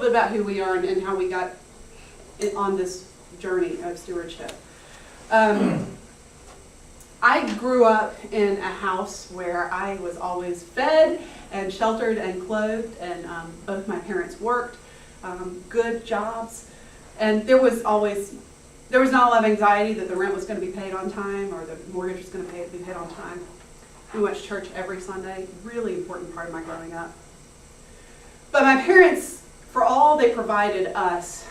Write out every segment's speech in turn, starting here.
bit about who we are and how we got on this journey of stewardship. I grew up in a house where I was always fed and sheltered and clothed, and both my parents worked, good jobs, and there was not a lot of anxiety that the rent was going to be paid on time or the mortgage was going to be paid on time. We went to church every Sunday, really important part of my growing up. But my parents, for all they provided us,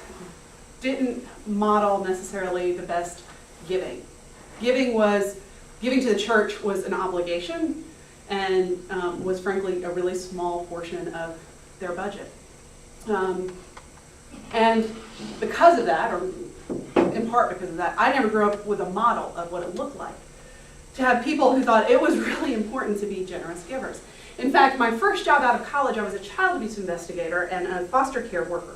didn't model necessarily the best giving. Giving to the church was an obligation and was frankly a really small portion of their budget. And because of that, or in part because of that, I never grew up with a model of what it looked like to have people who thought it was really important to be generous givers. In fact, my first job out of college, I was a child abuse investigator and a foster care worker.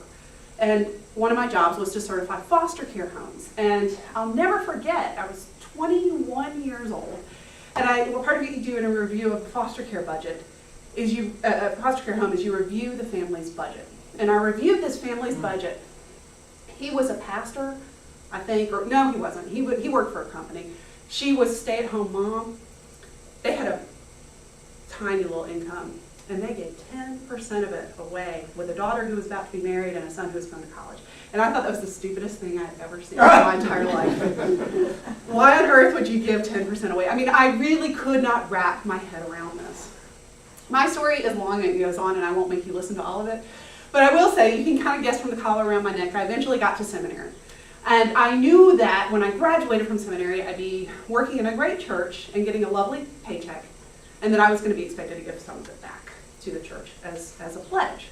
And one of my jobs was to certify foster care homes. And I'll never forget, I was 21 years old, and part of what you do in a review of a foster care budget is a foster care home is you review the family's budget. And I reviewed this family's budget. He was a pastor, I think, or no, he wasn't. He worked for a company. She was a stay-at-home mom. They had a tiny little income, and they gave 10% of it away with a daughter who was about to be married and a son who was going to college. And I thought that was the stupidest thing I'd ever seen in my entire life. Why on earth would you give 10% away? I mean, I really could not wrap my head around this. My story is long and it goes on, and I won't make you listen to all of it. But I will say, you can kind of guess from the collar around my neck, I eventually got to seminary. And I knew that when I graduated from seminary, I'd be working in a great church and getting a lovely paycheck, and that I was going to be expected to give some of it back to the church as a pledge.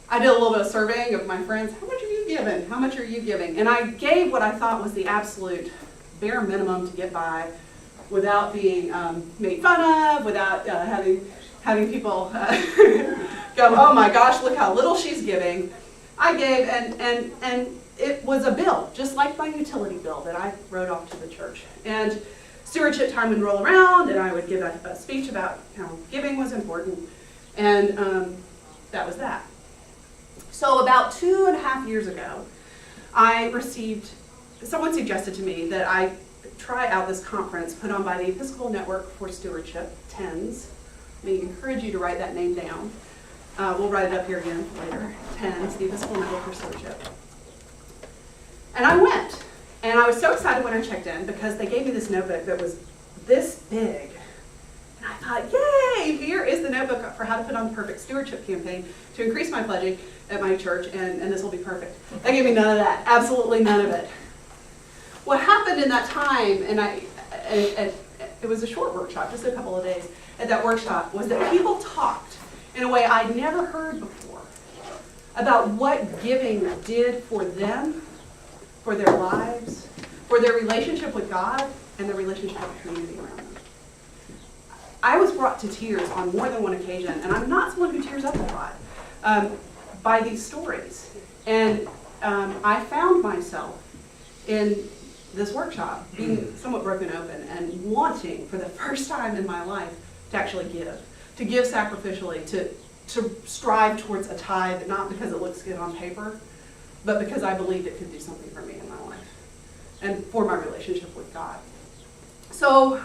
I did a little bit of surveying of my friends. How much are you giving? How much are you giving? And I gave what I thought was the absolute bare minimum to get by without being made fun of, without having people go, oh my gosh, look how little she's giving. I gave, and it was a bill, just like my utility bill that I wrote off to the church. And stewardship time would roll around, and I would give a speech about how giving was important, and that was that. So about 2.5 years ago, someone suggested to me that I try out this conference put on by the Episcopal Network for Stewardship, TENS. I may encourage you to write that name down. We'll write it up here again later. TENS, the Episcopal Network for Stewardship. And I went. And I was so excited when I checked in because they gave me this notebook that was this big. And I thought, yay, here is the notebook for how to put on the perfect stewardship campaign to increase my pledging at my church, and this will be perfect. They gave me none of that, absolutely none of it. What happened in that time, and it was a short workshop, just a couple of days at that workshop, was that people talked in a way I'd never heard before about what giving did for them, for their lives, for their relationship with God, and their relationship with the community around them. I was brought to tears on more than one occasion, and I'm not someone who tears up a lot, by these stories. And I found myself in this workshop being somewhat broken open and wanting, for the first time in my life, to actually to give sacrificially, to strive towards a tithe, not because it looks good on paper, but because I believed it could do something for me in my life and for my relationship with God. So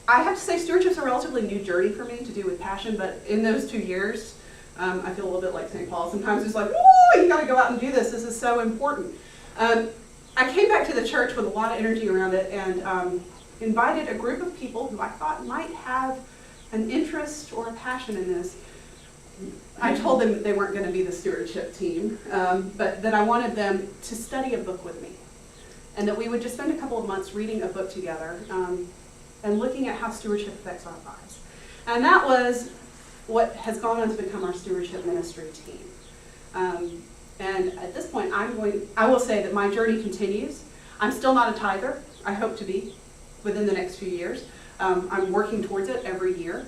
I have to say stewardship's a relatively new journey for me to do with passion, but in those 2 years, I feel a little bit like St. Paul. Sometimes it's like, oh, you gotta go out and do this. This is so important. I came back to the church with a lot of energy around it and invited a group of people who I thought might have an interest or a passion in this. I told them that they weren't going to be the stewardship team, but that I wanted them to study a book with me, and that we would just spend a couple of months reading a book together and looking at how stewardship affects our lives. And that was what has gone on to become our stewardship ministry team. And at this point, I will say that my journey continues. I'm still not a tither. I hope to be within the next few years. I'm working towards it every year.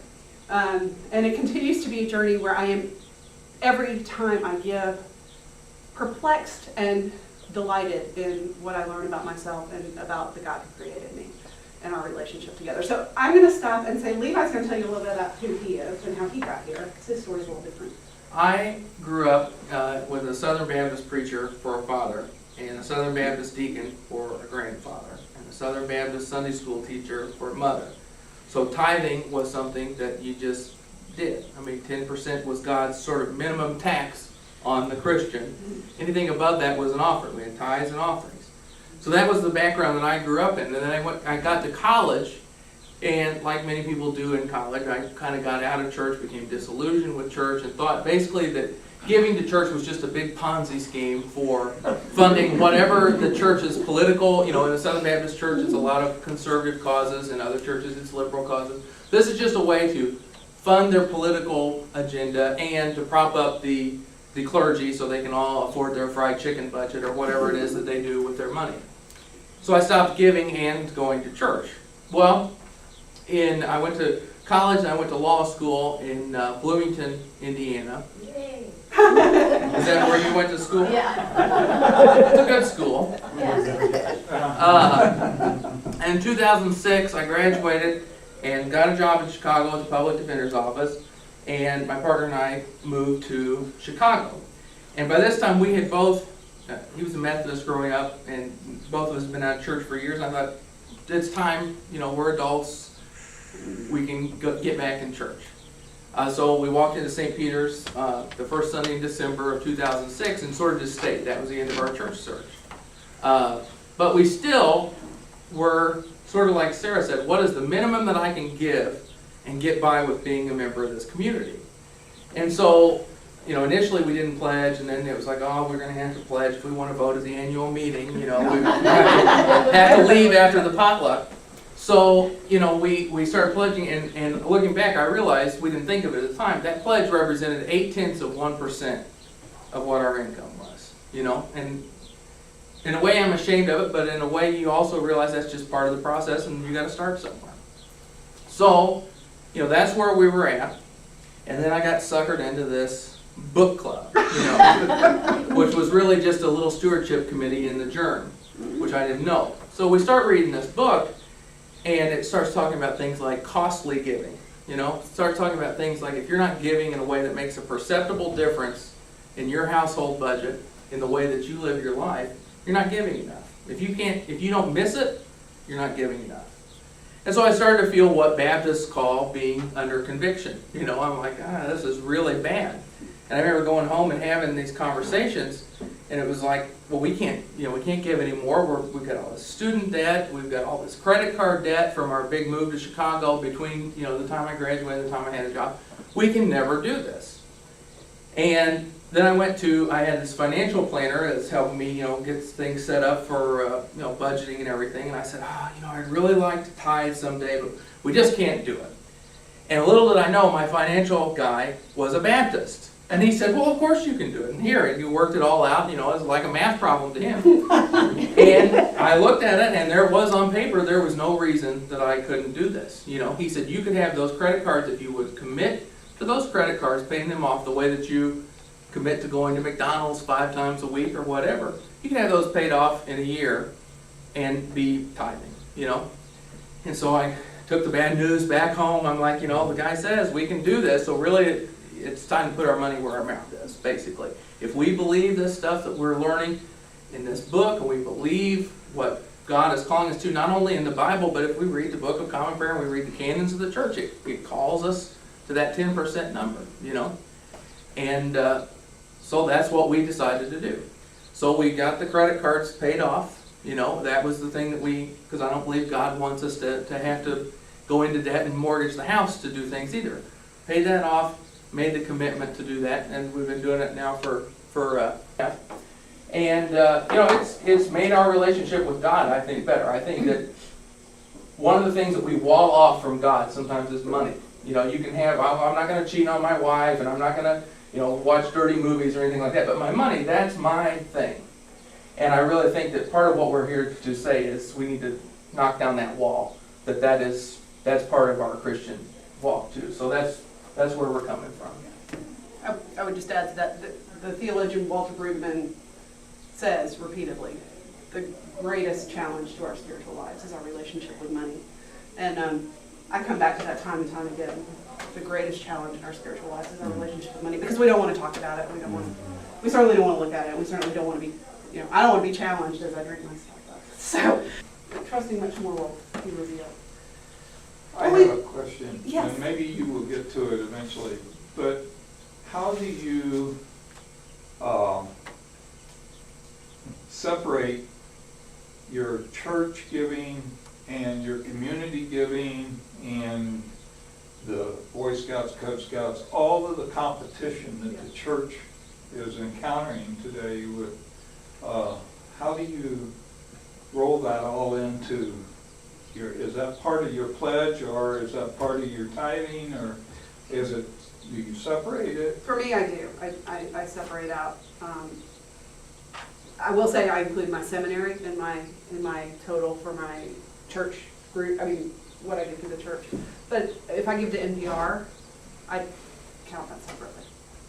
And it continues to be a journey where I am, every time I give, perplexed and delighted in what I learn about myself and about the God who created me and our relationship together. So I'm going to stop and say Levi's going to tell you a little bit about who he is and how he got here, because his story is a little different. I grew up with a Southern Baptist preacher for a father, and a Southern Baptist deacon for a grandfather, and a Southern Baptist Sunday school teacher for a mother. So tithing was something that you just did. I mean, 10% was God's sort of minimum tax on the Christian. Anything above that was an offering. We had tithes and offerings. So that was the background that I grew up in. And then I got to college, and like many people do in college, I kind of got out of church, became disillusioned with church, and thought basically that giving to church was just a big Ponzi scheme for funding whatever the church's political, in the Southern Baptist Church it's a lot of conservative causes, in other churches it's liberal causes. This is just a way to fund their political agenda and to prop up the clergy so they can all afford their fried chicken budget or whatever it is that they do with their money. So I stopped giving and going to church. Well, I went to college and I went to law school in Bloomington, Indiana. Yay. Is that where you went to school? Yeah. It's a good school. In 2006, I graduated and got a job in Chicago at the Public Defender's Office, and my partner and I moved to Chicago. And by this time, we had both, he was a Methodist growing up, and both of us had been out of church for years. I thought, it's time, we're adults, we can get back in church. So we walked into St. Peter's the first Sunday in December of 2006 and sort of just stayed. That was the end of our church search. But we still were sort of like Sarah said, what is the minimum that I can give and get by with being a member of this community? And so, initially we didn't pledge, and then it was like, oh, we're going to have to pledge if we want to vote at the annual meeting. We have to leave after the potluck. So, we started pledging, and looking back, I realized we didn't think of it at the time. That pledge represented 0.8% of what our income was, and in a way I'm ashamed of it, but in a way you also realize that's just part of the process and you got to start somewhere. So, that's where we were at. And then I got suckered into this book club, which was really just a little stewardship committee in the Journal, which I didn't know. So we start reading this book, and it starts talking about things like costly giving. Start talking about things like if you're not giving in a way that makes a perceptible difference in your household budget, in the way that you live your life, you're not giving enough. If you don't miss it, you're not giving enough. And so I started to feel what Baptists call being under conviction. I'm like, this is really bad. And I remember going home and having these conversations, and it was like, well, we can't give anymore. We've got all this student debt, we've got all this credit card debt from our big move to Chicago between the time I graduated and the time I had a job. We can never do this. And then I had this financial planner that's helping me, get things set up for, budgeting and everything. And I said, I'd really like to tithe someday, but we just can't do it. And little did I know, my financial guy was a Baptist. And he said, well, of course you can do it. And here, you worked it all out, it was like a math problem to him. And I looked at it, and there was on paper, there was no reason that I couldn't do this. He said, you could have those credit cards if you would commit to those credit cards, paying them off the way that you commit to going to McDonald's 5 times a week or whatever. You can have those paid off in a year and be tithing, And so I took the bad news back home. I'm like, the guy says we can do this, so really it's time to put our money where our mouth is, basically. If we believe this stuff that we're learning in this book, and we believe what God is calling us to, not only in the Bible, but if we read the Book of Common Prayer and we read the canons of the church, it calls us to that 10% number, And so that's what we decided to do. So we got the credit cards paid off. That was the thing that because I don't believe God wants us to have to go into debt and mortgage the house to do things either. Paid that off, made the commitment to do that, and we've been doing it now for it's made our relationship with God, I think, better. I think that one of the things that we wall off from God sometimes is money. You can have, I'm not going to cheat on my wife, and I'm not going to watch dirty movies or anything like that. But my money, that's my thing. And I really think that part of what we're here to say is we need to knock down that wall. That's part of our Christian walk too. So that's where we're coming from. I would just add to that, the theologian Walter Brueggemann says repeatedly, the greatest challenge to our spiritual lives is our relationship with money. And I come back to that time and time again. The greatest challenge in our spiritual lives is our relationship with money. Because we don't want to talk about it. We certainly don't want to look at it. We certainly don't want to be, I don't want to be challenged as I drink myself up. So, trusting much more will be revealed. I have a question, Yes. and maybe you will get to it eventually, but how do you separate your church giving and your community giving and the Boy Scouts, Cub Scouts, all of the competition that the church is encountering today with, how do you roll that all into is that part of your pledge, or is that part of your tithing, or do you separate it? For me, I do. I separate out. I will say I include my seminary in my total for my church group. I mean, what I give to the church. But if I give to NPR, I count that separately.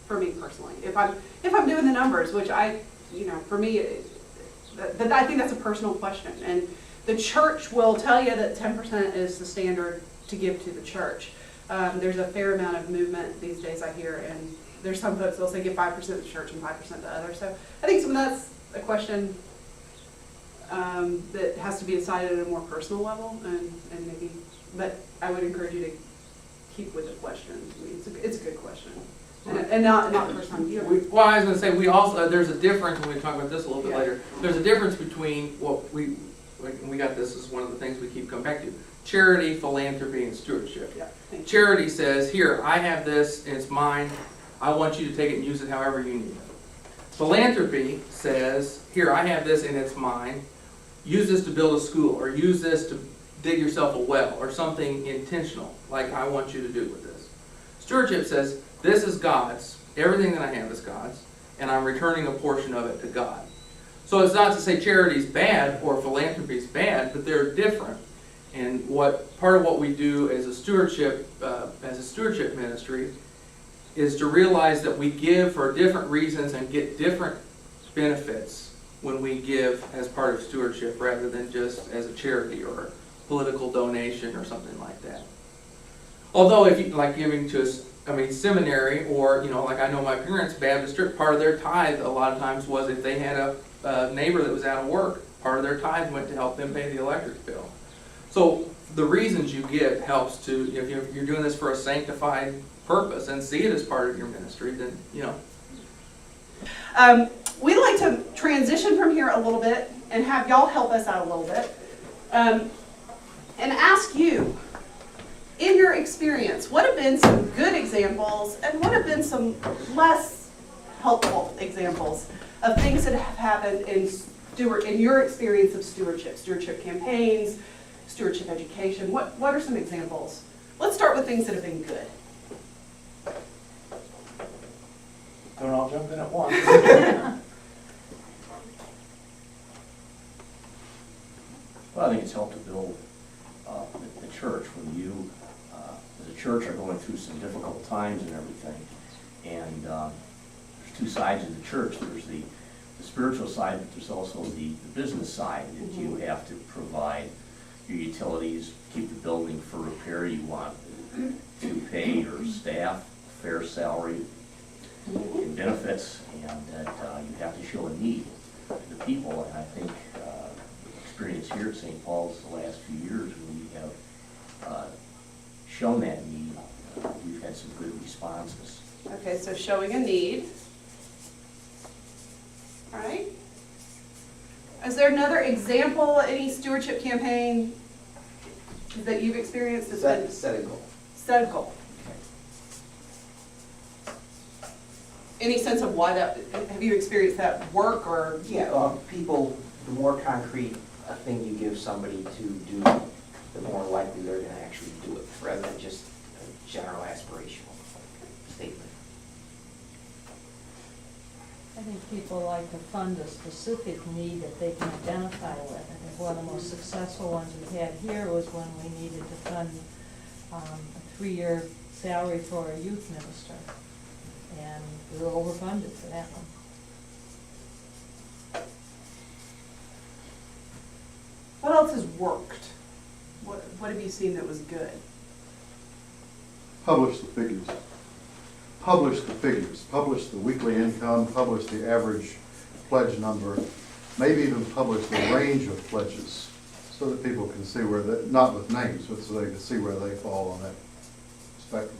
For me personally, if I'm doing the numbers, which for me, I think that's a personal question. And the church will tell you that 10% is the standard to give to the church. There's a fair amount of movement these days, I hear, and there's some folks that'll say give 5% to the church and 5% to others. So I think that's a question that has to be decided at a more personal level, and maybe, but I would encourage you to keep with the question. I mean, it's a good question. And not the first time you. Well, I was going to say, we also, there's a difference, when we talk about this a little bit later, there's a difference between what we got this as one of the things we keep coming back to. Charity, philanthropy, and stewardship. Yeah, Charity says, here, I have this, and it's mine. I want you to take it and use it however you need it. Philanthropy says, here, I have this, and it's mine. Use this to build a school, or use this to dig yourself a well, or something intentional, like I want you to do with this. Stewardship says, this is God's. Everything that I have is God's, and I'm returning a portion of it to God. So it's not to say charity's bad or philanthropy's bad, but they're different. And part of what we do as a stewardship ministry is to realize that we give for different reasons and get different benefits when we give as part of stewardship rather than just as a charity or a political donation or something like that. Although if you like giving to seminary, or like I know my parents, Baptist church, part of their tithe a lot of times was if they had a neighbor that was out of work, part of their tithe went to help them pay the electric bill. So the reasons you give helps to, if you're doing this for a sanctified purpose and see it as part of your ministry, then We'd like to transition from here a little bit and have y'all help us out a little bit, and ask you, in your experience, what have been some good examples and what have been some less helpful examples of things that have happened in your experience of stewardship campaigns, stewardship education? What are some examples? Let's start with things that have been good. Don't all jump in at once. Well, I think it's helped to build the church when you, as a church, are going through some difficult times and everything. And there's two sides of the church. There's the spiritual side, but there's also the business side that you have to provide your utilities, keep the building for repair. You want to pay your staff a fair salary and benefits, and that you have to show a need to the people. And I think experience here at St. Paul's the last few years, when we have shown that need, we've had some good responses. Okay, so showing a need. All right. Is there another example, any stewardship campaign that you've experienced? Set a goal. Set a goal. Any sense of why that, have you experienced that work or? Yeah, people, the more concrete a thing you give somebody to do, the more likely they're going to actually do it, rather than just a general aspirational statement. I think people like to fund a specific need that they can identify with. I think one of the most successful ones we had here was when we needed to fund a 3-year salary for a youth minister. And we were overfunded for that one. What else has worked? What have you seen that was good? Publish the figures. publish the figures, publish the weekly income, publish the average pledge number, maybe even publish the range of pledges, so that people can see where they, not with names, but so they can see where they fall on that spectrum.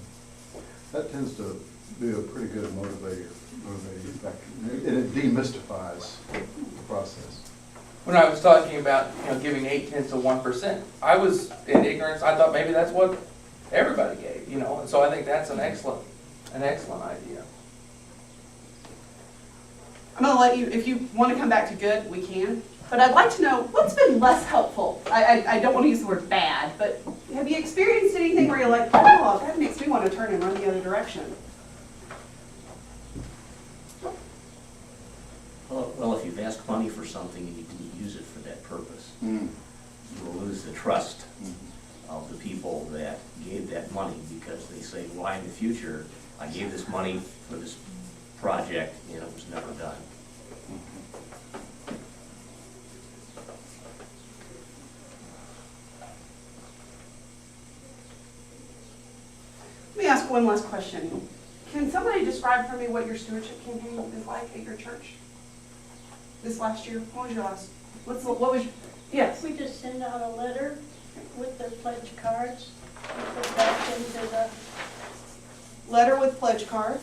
That tends to be a pretty good motivating factor, and it demystifies the process. When I was talking about, giving 0.8%, I was in ignorance. I thought maybe that's what everybody gave, and so I think that's an excellent idea. I'm gonna let you, if you want to come back to good, we can. But I'd like to know, what's been less helpful? I don't want to use the word bad, but have you experienced anything where you're like, oh, that makes me want to turn and run the other direction? Well, if you've asked money for something and you didn't use it for that purpose, you will lose the trust of the people that gave that money, because they say, why in the future, I gave this money for this project and it was never done. Let me ask one last question. Can somebody describe for me what your stewardship campaign is like at your church this last year? What was your last, what was, yes? We just send out a letter with the pledge cards, and put that into the, Letter with pledge card.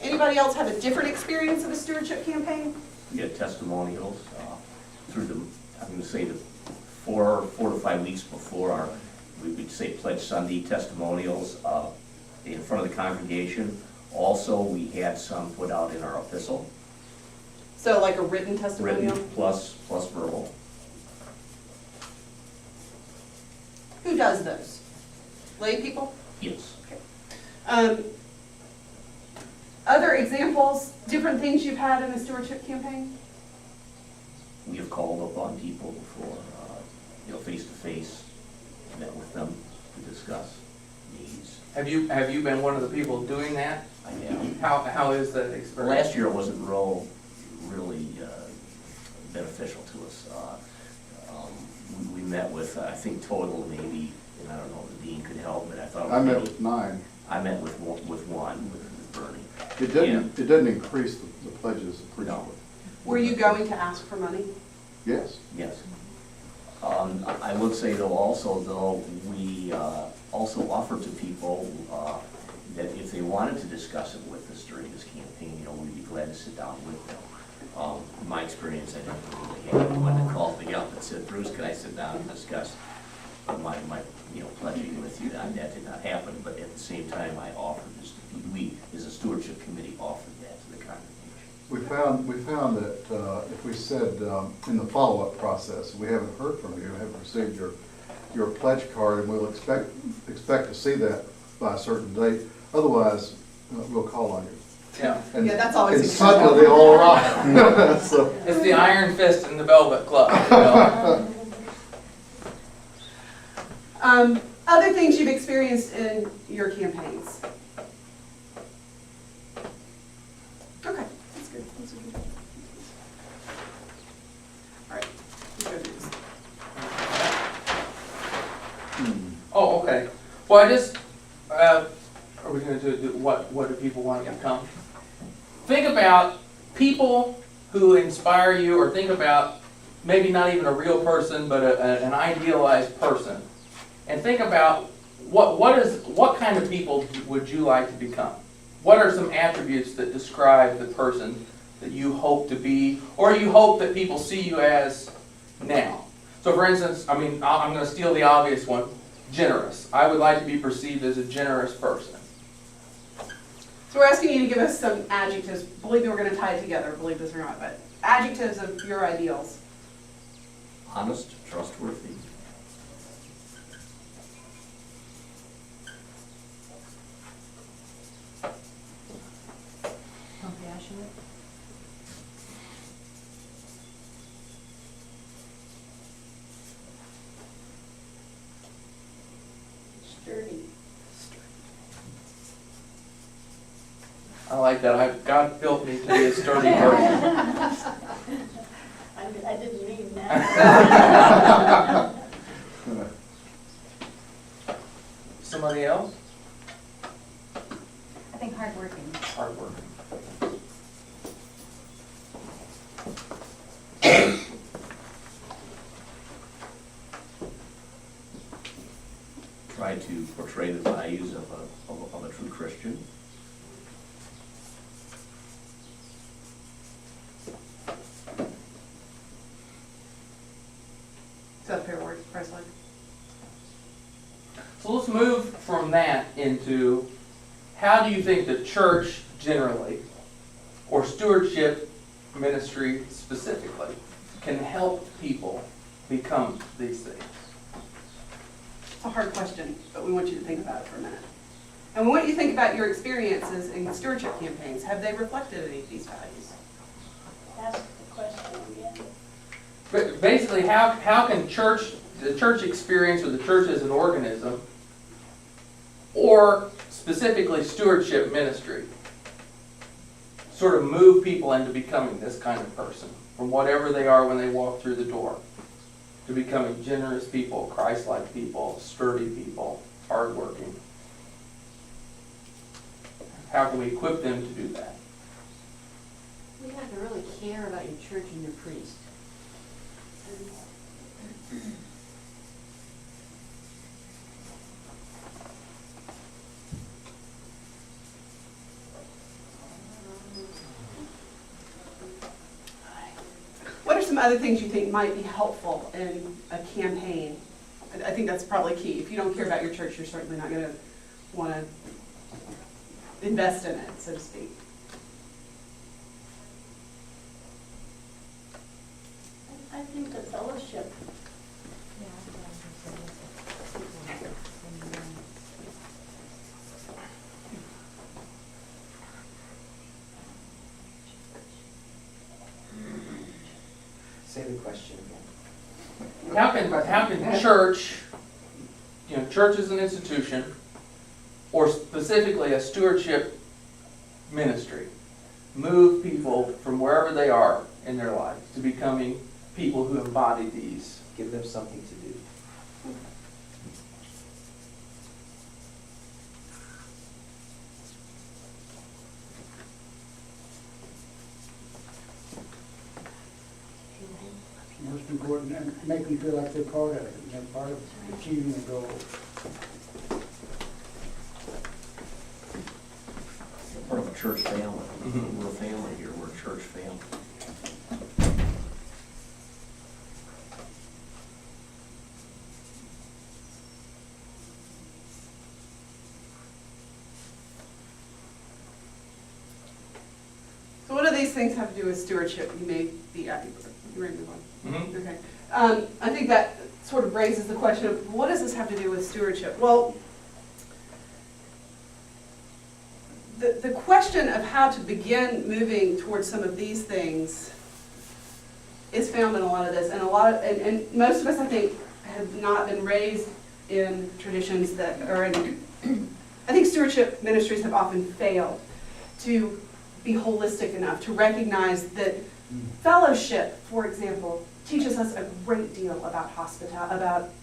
Anybody else have a different experience of a stewardship campaign? We get testimonials through the, I'm going to say the 4 to 5 weeks before we would say Pledge Sunday testimonials in front of the congregation. Also, we had some put out in our epistle. So like a written testimonial? Written plus verbal. Who does those? Lay people? Yes. Other examples, different things you've had in a stewardship campaign? We have called upon people before, face to face, met with them to discuss needs. Have you been one of the people doing that? I am. How is that experience? Last year it wasn't really beneficial to us. We met with, I think total maybe, and I don't know if the dean could help, but I thought it was I met maybe- with 9. I met with one, with Bernie. It didn't increase the pledges appreciably. Were you going to ask for money? Yes. Yes. I would say though, we also offered to people that if they wanted to discuss it with us during this campaign, we'd be glad to sit down with them. In my experience, I didn't really have anyone that called me up and said, Bruce, can I sit down and discuss my pledging with you? That did not happen, but at the same time, I offered this, we, as a stewardship committee, offered that to the congregation. We found that if we said in the follow-up process, we haven't heard from you, haven't received your pledge card, and we'll expect to see that by a certain date. Otherwise, we'll call on you. Yeah. And, Yeah, that's always and acceptable. suddenly they all arrive. So, It's the iron fist in the Velvet Club. Other things you've experienced in your campaigns? Okay, that's good. Those are good. All right, let's go next. Oh, okay. Well, I just, are we going to do what do people want to become? Think about people who inspire you, or think about maybe not even a real person, but an idealized person. And think about what kind of people would you like to become? What are some attributes that describe the person that you hope to be, or you hope that people see you as now? So for instance, I'm going to steal the obvious one, generous. I would like to be perceived as a generous person. So we're asking you to give us some adjectives. Believe me, we're going to tie it together, believe this or not, but adjectives of your ideals. Honest, trustworthy. Compassionate. sturdy. I like that. God built me to be a sturdy person. I didn't mean Somebody else? I think hardworking. Hard work. Try to portray the values of a true Christian. Is that a fair word, Presley? So let's move from that into how do you think the church generally, or stewardship ministry specifically, can help people become these things? It's a hard question, but we want you to think about it for a minute. And we want you to think about your experiences in stewardship campaigns. Have they reflected any of these values? Ask the question again. But basically, how can the church experience, or the church as an organism, or specifically stewardship ministry, sort of move people into becoming this kind of person, from whatever they are when they walk through the door, to becoming generous people, Christ-like people, sturdy people, hardworking? How can we equip them to do that? We have to really care about your church and your priest. What are some other things you think might be helpful in a campaign? I think that's probably key. If you don't care about your church, you're certainly not going to want to invest in it, so to speak. I think the fellowship. Say the question again. How can church, church as an institution, or specifically a stewardship ministry, move people from wherever they are in their lives to becoming people who embody these? Give them something to do. Most important, and make them feel like they're part of it, and they're part of achieving the goal. We're part of a church family. Mhm. We're a family here. We're a church family. So what do these things have to do with stewardship? You may be, you ready to move on? Mhm. Okay. I think that sort of raises the question of, what does this have to do with stewardship? Well, the question of how to begin moving towards some of these things is found in a lot of this, and most of us, I think, have not been raised in traditions that are in, I think stewardship ministries have often failed to be holistic enough to recognize that fellowship, for example, teaches us a great deal about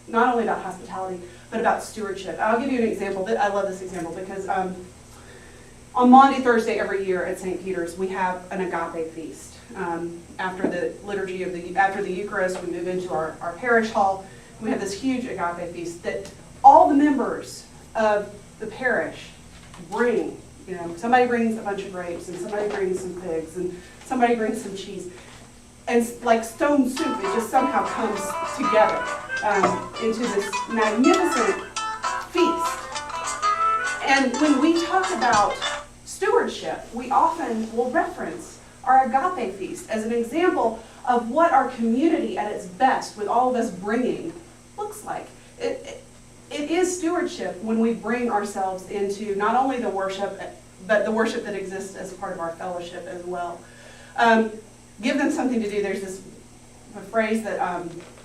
not only about hospitality, but about stewardship. I'll give you an example. I love this example because on Maundy Thursday every year at St. Peter's, we have an agape feast. After the liturgy after the Eucharist, we move into our parish hall. We have this huge agape feast that all the members of the parish bring. Somebody brings a bunch of grapes, and somebody brings some figs, and somebody brings some cheese. And like stone soup, it just somehow comes together into this magnificent feast. And when we talk about stewardship, we often will reference our agape feast as an example of what our community at its best, with all of us bringing, looks like. It is stewardship when we bring ourselves into not only the worship, but the worship that exists as part of our fellowship as well. Give them something to do. There's a phrase that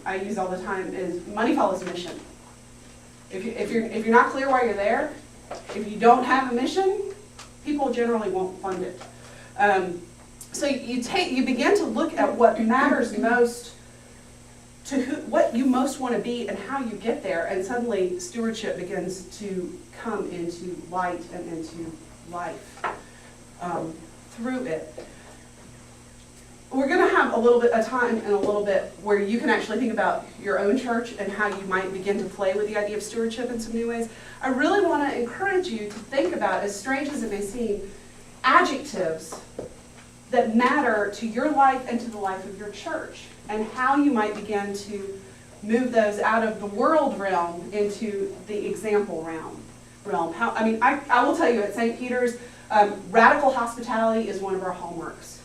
I use all the time is money follows mission. If you're not clear why you're there, if you don't have a mission, people generally won't fund it. So you begin to look at what matters most what you most want to be and how you get there, and suddenly stewardship begins to come into light and into life through it. We're going to have a little bit of time and a little bit where you can actually think about your own church and how you might begin to play with the idea of stewardship in some new ways. I really want to encourage you to think about, as strange as it may seem, adjectives that matter to your life and to the life of your church, and how you might begin to move those out of the world realm into the example realm. I will tell you, at St. Peter's, radical hospitality is one of our hallmarks.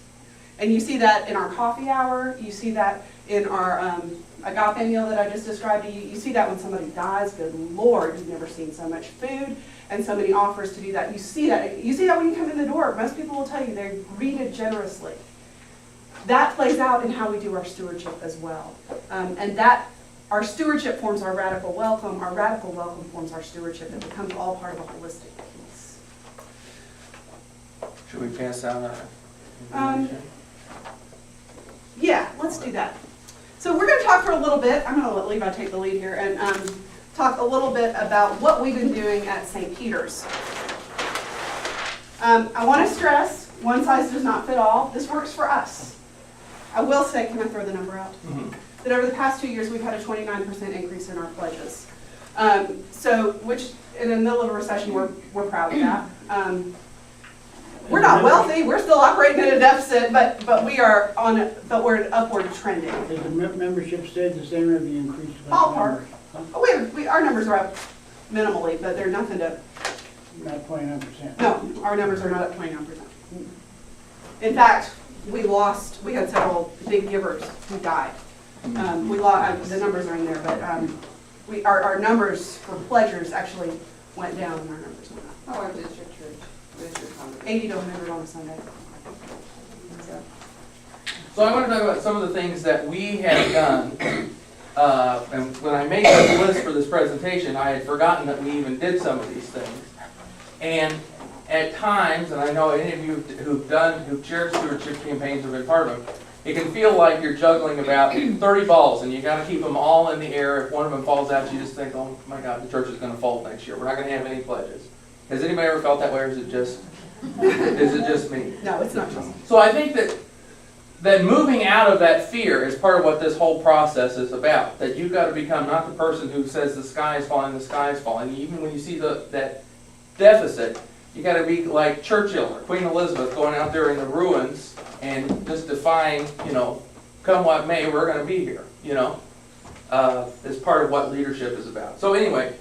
And you see that in our coffee hour, you see that in our agape meal that I just described to you. You see that when somebody dies. Good Lord, you've never seen so much food and so many offers to do that. You see that. You see that when you come in the door. Most people will tell you they're greeted generously. That plays out in how we do our stewardship as well. And that our stewardship forms our radical welcome. Our radical welcome forms our stewardship. It becomes all part of a holistic piece. Should we pass out our information? Yeah, let's do that. So we're going to talk for a little bit. I'm going to let Levi take the lead here and talk a little bit about what we've been doing at St. Peter's. I want to stress, one size does not fit all. This works for us. I will say, can I throw the number out? Mm-hmm. That over the past 2 years, we've had a 29% increase in our pledges. Which in the middle of a recession, we're proud of that. We're not wealthy. We're still operating at a deficit, but we're upward trending. Has the membership stayed the same or have you increased? Ballpark. Huh? Oh, our numbers are up minimally, but they're nothing to. Not 29%. No, our numbers are not up 29%. In fact, we had several big givers who died. The numbers are in there, but our numbers for pledgers actually went down and our numbers went up. How large is your church? What is your congregation? 80 to 100 on a Sunday. So I want to talk about some of the things that we have done. And when I made this list for this presentation, I had forgotten that we even did some of these things. And at times, and I know any of you who've chaired stewardship campaigns or been part of them, it can feel like you're juggling about 30 balls and you got to keep them all in the air. If one of them falls out, you just think, oh my God, the church is going to fold next year. We're not going to have any pledges. Has anybody ever felt that way, or is it just me? No, it's not just. So I think that moving out of that fear is part of what this whole process is about. That you've got to become not the person who says the sky is falling. Even when you see that deficit, you got to be like Churchill or Queen Elizabeth going out there in the ruins and just defying, come what may, we're going to be here, is part of what leadership is about. So anyway,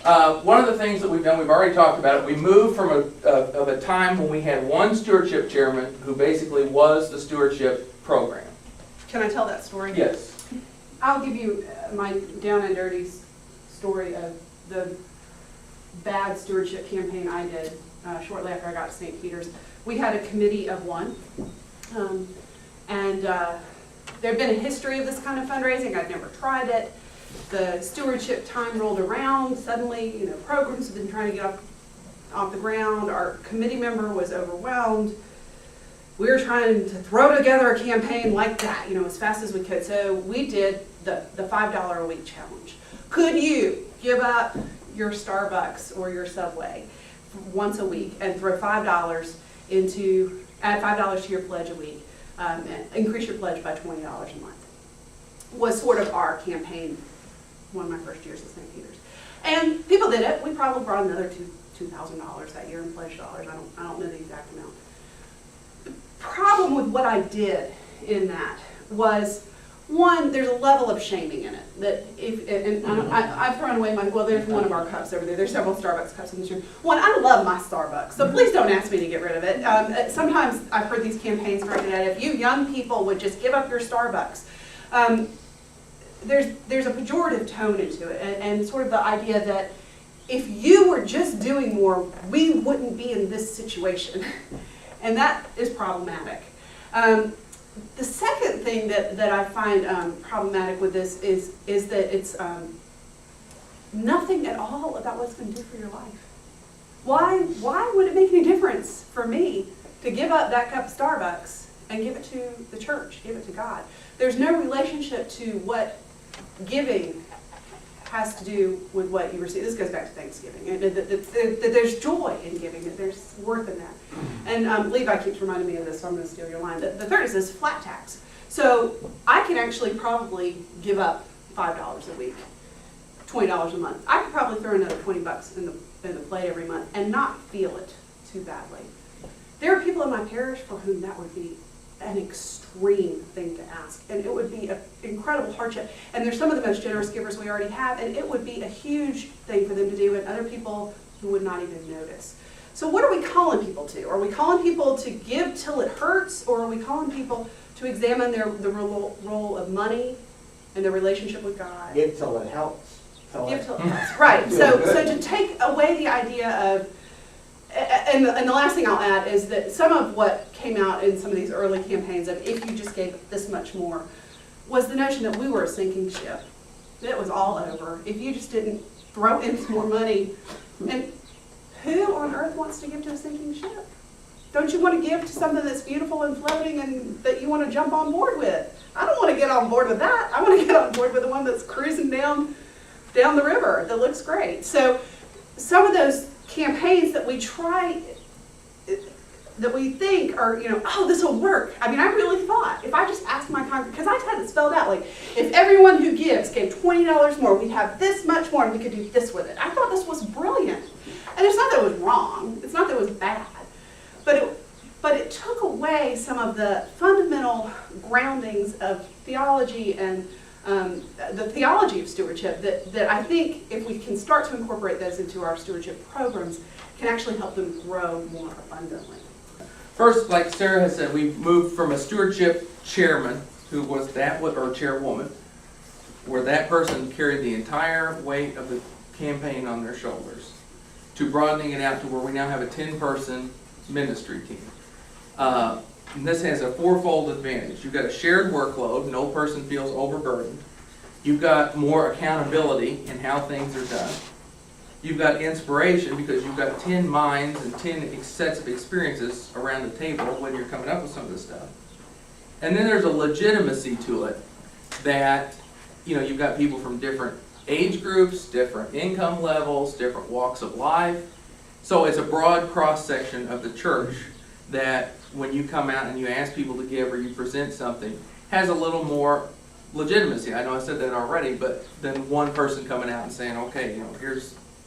one of the things that we've done, we've already talked about it, we moved from a time when we had one stewardship chairman who basically was the stewardship program. Can I tell that story? Yes. I'll give you my down and dirty story of the bad stewardship campaign I did shortly after I got to St. Peter's. We had a committee of one, and there had been a history of this kind of fundraising. I'd never tried it. The stewardship time rolled around. Suddenly, programs have been trying to get off the ground. Our committee member was overwhelmed. We were trying to throw together a campaign like that, as fast as we could. So we did the $5 a week challenge. Could you give up your Starbucks or your Subway once a week and throw add $5 to your pledge a week, and increase your pledge by $20 a month? Was sort of our campaign, one of my first years at St. Peter's. And people did it. We probably brought another $2,000 that year in pledge dollars. I don't know the exact amount. The problem with what I did in that was, one, there's a level of shaming in it. That I've thrown away there's one of our cups over there. There's several Starbucks cups in this room. One, I love my Starbucks, so please don't ask me to get rid of it. Sometimes I've heard these campaigns directed at, if you young people would just give up your Starbucks. There's a pejorative tone into it, and sort of the idea that if you were just doing more, we wouldn't be in this situation. And that is problematic. The second thing that I find problematic with this is that it's nothing at all about what it's going to do for your life. Why would it make any difference for me to give up that cup of Starbucks and give it to the church, give it to God? There's no relationship to what giving has to do with what you receive. This goes back to Thanksgiving, and that there's joy in giving, that there's worth in that. And Levi keeps reminding me of this, so I'm going to steal your line. The third is this flat tax. So I can actually probably give up $5 a week, $20 a month. I could probably throw another $20 in the plate every month and not feel it too badly. There are people in my parish for whom that would be an extreme thing to ask, and it would be an incredible hardship. And there's some of the most generous givers we already have, and it would be a huge thing for them to do, and other people who would not even notice. So what are we calling people to? Are we calling people to give till it hurts, or are we calling people to examine the role of money and their relationship with God? Give till it helps. Give till it hurts. Right. So to take away the idea of, and the last thing I'll add is that some of what came out in some of these early campaigns of if you just gave this much more was the notion that we were a sinking ship. That it was all over. If you just didn't throw in some more money. And who on earth wants to give to a sinking ship? Don't you want to give to something that's beautiful and floating and that you want to jump on board with? I don't want to get on board with that. I want to get on board with the one that's cruising down the river that looks great. So some of those campaigns that we try, that we think are, oh, this will work. I mean, I really thought, if I just asked my congregation, because I had it spelled out, like, if everyone who gives gave $20 more, we'd have this much more and we could do this with it. I thought this was brilliant. And it's not that it was wrong. It's not that it was bad. But it took away some of the fundamental groundings of theology and the theology of stewardship that I think if we can start to incorporate those into our stewardship programs can actually help them grow more abundantly. First, like Sarah has said, we moved from a stewardship chairman, who was or chairwoman, where that person carried the entire weight of the campaign on their shoulders, to broadening it out to where we now have a 10-person ministry team. And this has a fourfold advantage. You've got a shared workload, no person feels overburdened. You've got more accountability in how things are done. You've got inspiration because you've got 10 minds and 10 sets of experiences around the table when you're coming up with some of this stuff. And then there's a legitimacy to it that, you've got people from different age groups, different income levels, different walks of life. So it's a broad cross-section of the church that when you come out and you ask people to give or you present something, has a little more legitimacy. I know I said that already, but then one person coming out and saying, okay,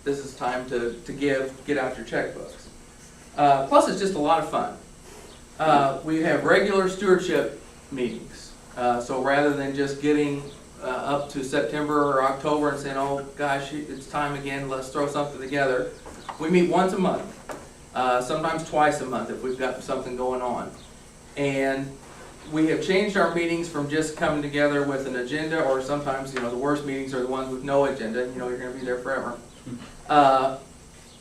this is time to give, get out your checkbooks. Plus it's just a lot of fun. We have regular stewardship meetings. So rather than just getting up to September or October and saying, oh gosh, it's time again, let's throw something together, we meet once a month. Sometimes twice a month if we've got something going on. And we have changed our meetings from just coming together with an agenda, or sometimes, the worst meetings are the ones with no agenda, you're going to be there forever.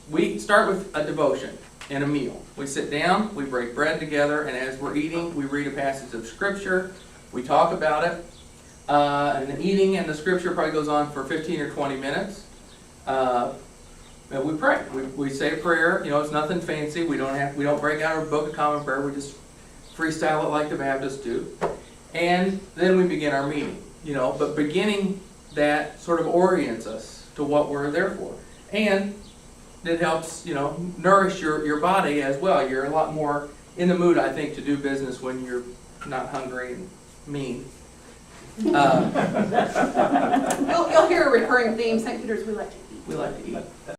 We start with a devotion and a meal. We sit down, we break bread together, and as we're eating, we read a passage of Scripture, we talk about it, and the eating and the Scripture probably goes on for 15 or 20 minutes. And we pray. We say a prayer. It's nothing fancy. We don't break out our Book of Common Prayer. We just freestyle it like the Baptists do. And then we begin our meeting. But beginning that sort of orients us to what we're there for. And it helps, nourish your body as well. You're a lot more in the mood, I think, to do business when you're not hungry and mean. You'll hear a recurring theme, St. Peter's, we like to eat. We like to eat.